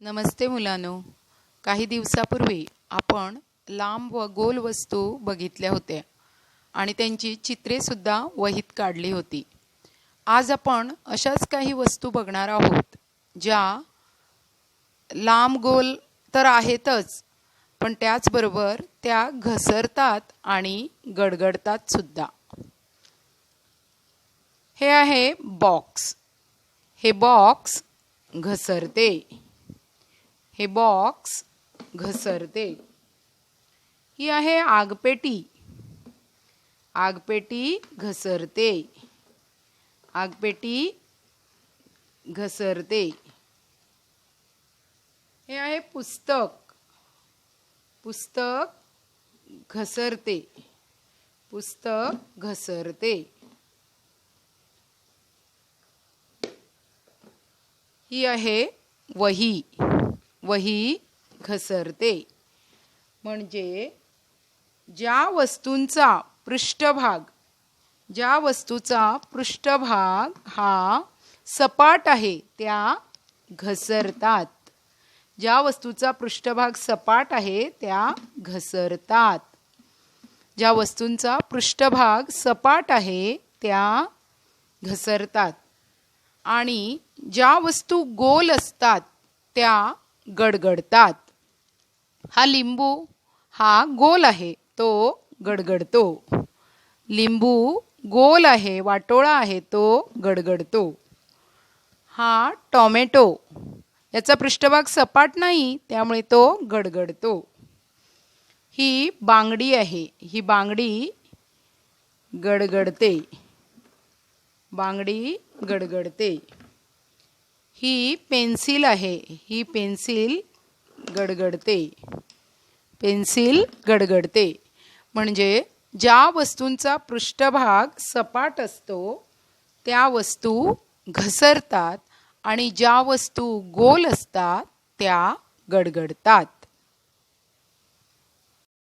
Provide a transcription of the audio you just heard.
नमस्ते मुलांनो. काही दिवसापूर्वी आपण लांब व गोल वस्तू बघितल्या होत्या आणि त्यांची चित्रे सुद्धा वहीत काढली होती. आज आपण अशाच काही वस्तू बघणार आहोत ज्या लांब गोल तर आहेतच, पण त्याचबरोबर त्या घसरतात आणि गडगडतात सुद्धा. हे आहे बॉक्स. हे बॉक्स घसरते. हे बॉक्स घसरते. ही आहे आगपेटी. आगपेटी घसरते. आगपेटी घसरते. हे आहे पुस्तक. पुस्तक घसरते. पुस्तक घसरते. ही आहे वही. वही घसरते. म्हणजे ज्या वस्तूंचा पृष्ठभाग हा सपाट आहे त्या घसरतात. ज्या वस्तूचा पृष्ठभाग सपाट आहे त्या घसरतात. ज्या वस्तूंचा पृष्ठभाग सपाट आहे त्या घसरतात. आणि ज्या वस्तू गोल असतात त्या गडगडतात. हा लिंबू हा गोल आहे, तो गडगडतो. लिंबू गोल आहे, वाटोळा आहे, तो गडगडतो. हा टोमॅटो, याचा पृष्ठभाग सपाट नाही त्यामुळे तो गडगडतो. ही बांगडी आहे, ही बांगडी गडगडते. बांगडी गडगडते. ही पेन्सिल आहे, ही पेन्सिल गडगडते. पेन्सिल गडगडते. म्हणजे ज्या वस्तूंचा पृष्ठभाग सपाट असतो त्या वस्तू घसरतात आणि ज्या वस्तू गोल असतात त्या गडगडतात.